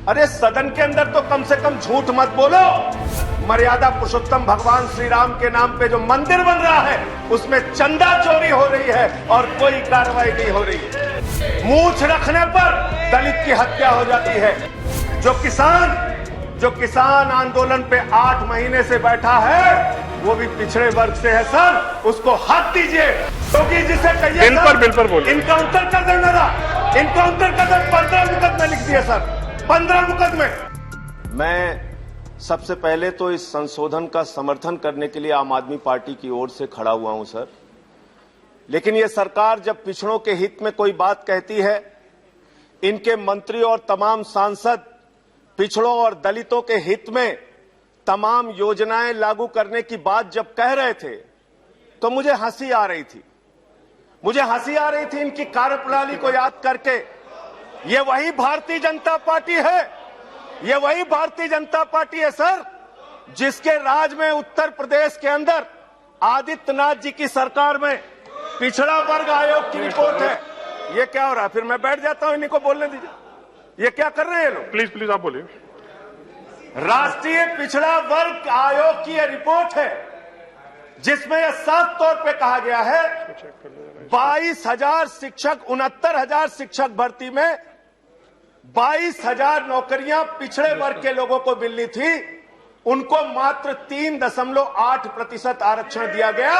अरे सदन के अंदर तो कम से कम झूठ मत बोलो। मर्यादा पुरुषोत्तम भगवान श्री राम के नाम पे जो मंदिर बन रहा है उसमें चंदा चोरी हो रही है और कोई कार्रवाई नहीं हो रही है। मूंछ रखने पर दलित की हत्या हो जाती है। जो किसान आंदोलन पे 8 महीने से बैठा है वो भी पिछड़े वर्ग से है सर, उसको हक दीजिए। क्योंकि जिसे कहिए बिल पर बोलिए। इनकाउंटर कर देना था, इनकाउंटर कर दे। 15 मुकदमे लिख दिए सर, 15 मुकदमे। मैं सबसे पहले तो इस संशोधन का समर्थन करने के लिए आम आदमी पार्टी की ओर से खड़ा हुआ हूं सर। लेकिन ये सरकार जब पिछड़ों के हित में कोई बात कहती है, इनके मंत्री और तमाम सांसद पिछड़ों और दलितों के हित में तमाम योजनाएं लागू करने की बात जब कह रहे थे तो मुझे हंसी आ रही थी। इनकी कार्यप्रणाली को याद करके। ये वही भारतीय जनता पार्टी है, ये वही भारतीय जनता पार्टी है सर, जिसके राज में उत्तर प्रदेश के अंदर आदित्यनाथ जी की सरकार में पिछड़ा वर्ग आयोग की रिपोर्ट है। ये क्या हो रहा है? फिर मैं बैठ जाता हूं, इन्हीं को बोलने दीजिए। ये क्या कर रहे हैं लोग? प्लीज आप बोलिए। राष्ट्रीय पिछड़ा वर्ग आयोग की यह रिपोर्ट है जिसमें यह साफ तौर पे कहा गया है 22,000 शिक्षक, 69,000 शिक्षक भर्ती में 22,000 नौकरियां पिछड़े वर्ग के लोगों को मिलनी थी, उनको मात्र 3.8% आरक्षण दिया गया।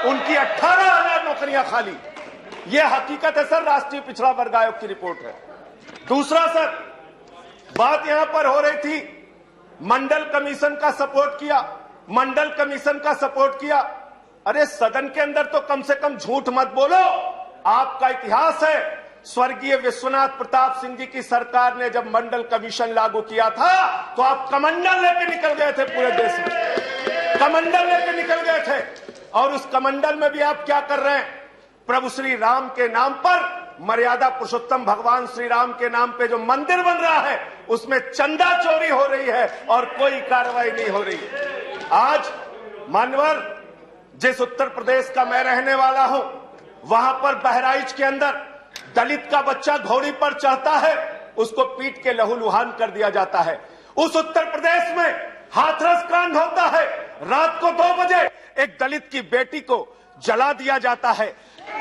उनकी 18,000 नौकरियां खाली। यह हकीकत है सर, राष्ट्रीय पिछड़ा वर्ग आयोग की रिपोर्ट है। दूसरा सर, बात यहां पर हो रही थी मंडल कमीशन का सपोर्ट किया। अरे सदन के अंदर तो कम से कम झूठ मत बोलो। आपका इतिहास है, स्वर्गीय विश्वनाथ प्रताप सिंह जी की सरकार ने जब मंडल कमीशन लागू किया था तो आप कमंडल लेके निकल गए थे, पूरे देश में कमंडल लेके निकल गए थे। और उस कमंडल में भी आप क्या कर रहे हैं? प्रभु श्री राम के नाम पर, मर्यादा पुरुषोत्तम भगवान श्री राम के नाम पे जो मंदिर बन रहा है उसमें चंदा चोरी हो रही है और कोई कार्रवाई नहीं हो रही है। आज मान्यवर, जिस उत्तर प्रदेश का मैं रहने वाला हूं, वहां पर बहराइच के अंदर दलित का बच्चा घोड़ी पर चढ़ता है, उसको पीट के लहूलुहान कर दिया जाता है। उस उत्तर प्रदेश में हाथरस कांड होता है, रात को 2 बजे एक दलित की बेटी को जला दिया जाता है।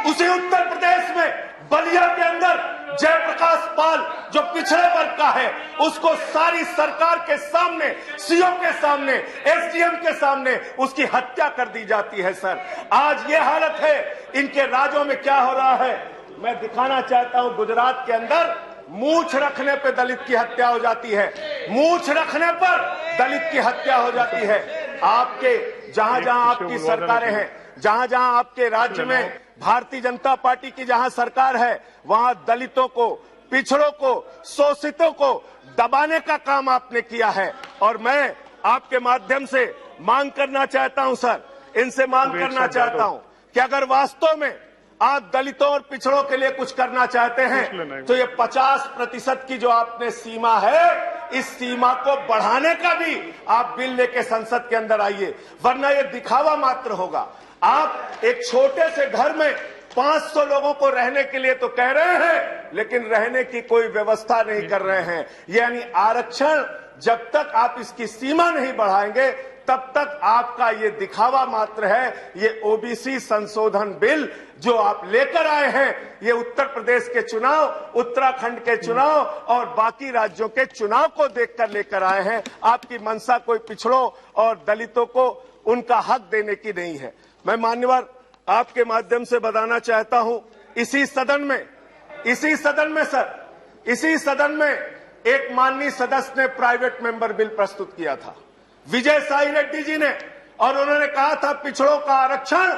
उसी उत्तर प्रदेश में बलिया के अंदर जयप्रकाश पाल जो पिछड़े वर्ग का है, उसको सारी सरकार के सामने, सीओ के सामने, एसडीएम के सामने उसकी हत्या कर दी जाती है सर। आज ये हालत है। इनके राज्यों में क्या हो रहा है मैं दिखाना चाहता हूं। गुजरात के अंदर मूंछ रखने पे दलित की हत्या हो जाती है, मूंछ रखने पर दलित की हत्या हो जाती है। आपके जहां आपकी सरकारें हैं, जहां आपके राज्य में भारतीय जनता पार्टी की जहां सरकार है, वहां दलितों को, पिछड़ों को, शोषितों को दबाने का काम आपने किया है। और मैं आपके माध्यम से मांग करना चाहता हूं सर, इनसे मांग करना चाहता हूं कि अगर वास्तव में आप दलितों और पिछड़ों के लिए कुछ करना चाहते हैं तो ये 50% की जो आपने सीमा है, इस सीमा को बढ़ाने का भी आप बिल लेके संसद के अंदर आइए, वरना ये दिखावा मात्र होगा। आप एक छोटे से घर में 500 लोगों को रहने के लिए तो कह रहे हैं, लेकिन रहने की कोई व्यवस्था नहीं कर रहे हैं। यानी आरक्षण जब तक आप इसकी सीमा नहीं बढ़ाएंगे तब तक आपका ये दिखावा मात्र है। ये ओबीसी संशोधन बिल जो आप लेकर आए हैं, ये उत्तर प्रदेश के चुनाव, उत्तराखंड के चुनाव और बाकी राज्यों के चुनाव को देखकर लेकर आए हैं। आपकी मंशा कोई पिछड़ों और दलितों को उनका हक देने की नहीं है। मैं मान्यवर आपके माध्यम से बताना चाहता हूं, इसी सदन में एक माननीय सदस्य ने प्राइवेट मेंबर बिल प्रस्तुत किया था, विजय साई रेड्डी जी ने, और उन्होंने कहा था पिछड़ों का आरक्षण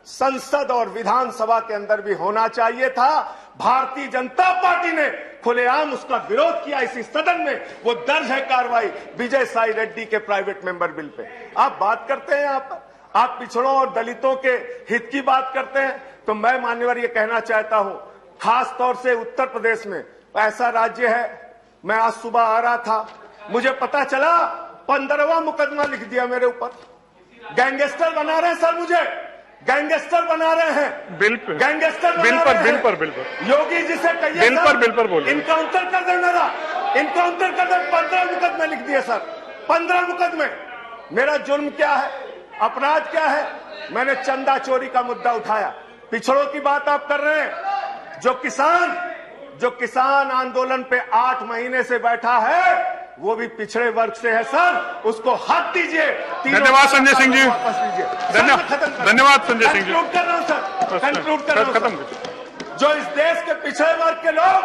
संसद और विधानसभा के अंदर भी होना चाहिए था। भारतीय जनता पार्टी ने खुलेआम उसका विरोध किया इसी सदन में। वो दर्ज है कार्रवाई विजय साई रेड्डी के प्राइवेट मेंबर बिल पे। आप बात करते हैं यहाँ पर, आप पिछड़ों और दलितों के हित की बात करते हैं। तो मैं मान्यवर ये कहना चाहता हूं, खास तौर से उत्तर प्रदेश में ऐसा राज्य है, मैं आज सुबह आ रहा था, मुझे पता चला 15वां मुकदमा लिख दिया मेरे ऊपर। गैंगस्टर बना रहे हैं सर, मुझे गैंगस्टर बना रहे हैं, बिल पर योगी जी से कहिए बिल पर बोलिए। इनकाउंटर कर देना था। इनकाउंटर करने 15 मुकदमे लिख दिए सर, 15 मुकदमे। मेरा जुर्म क्या है, अपराध क्या है? मैंने चंदा चोरी का मुद्दा उठाया। पिछड़ों की बात आप कर रहे हैं। जो किसान आंदोलन पे 8 महीने से बैठा है वो भी पिछड़े वर्ग से है सर, उसको हक दीजिए। धन्यवाद संजय सिंह जी, वापस लीजिए। धन्यवाद संजय सिंह जी। कंक्लूड कर रहा हूं सर, कंक्लूड कर रहा हूं सर। जो इस देश के पिछड़े वर्ग के लोग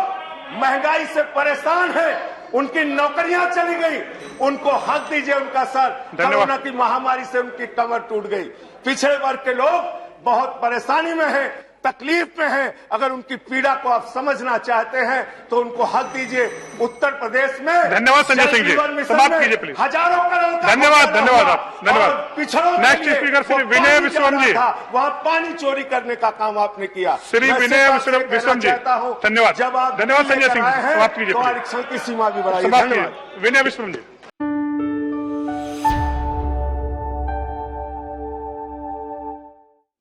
महंगाई से परेशान हैं, उनकी नौकरियां चली गई, उनको हक दीजिए उनका सर। कोरोना की महामारी से उनकी कमर टूट गई। पिछड़े वर्ग के लोग बहुत परेशानी में हैं, तकलीफ में हैं। अगर उनकी पीड़ा को आप समझना चाहते हैं तो उनको हक दीजिए। उत्तर प्रदेश में धन्यवाद संजय सिंह जी, समाप्त कीजिए प्लीज। हजारों करोड़ का धन्यवाद, धन्यवाद। पिछड़ों नेक्स्ट स्पीकर श्री विनय विश्वम जी। वहां पानी चोरी करने का काम आपने किया। श्री विनय विश्वम जी, धन्यवाद। जब आप धन्यवाद संजय सिंह जी, समाप्त कीजिए। आरक्षण की सीमा भी बढ़ाई। विनय विश्वम जी।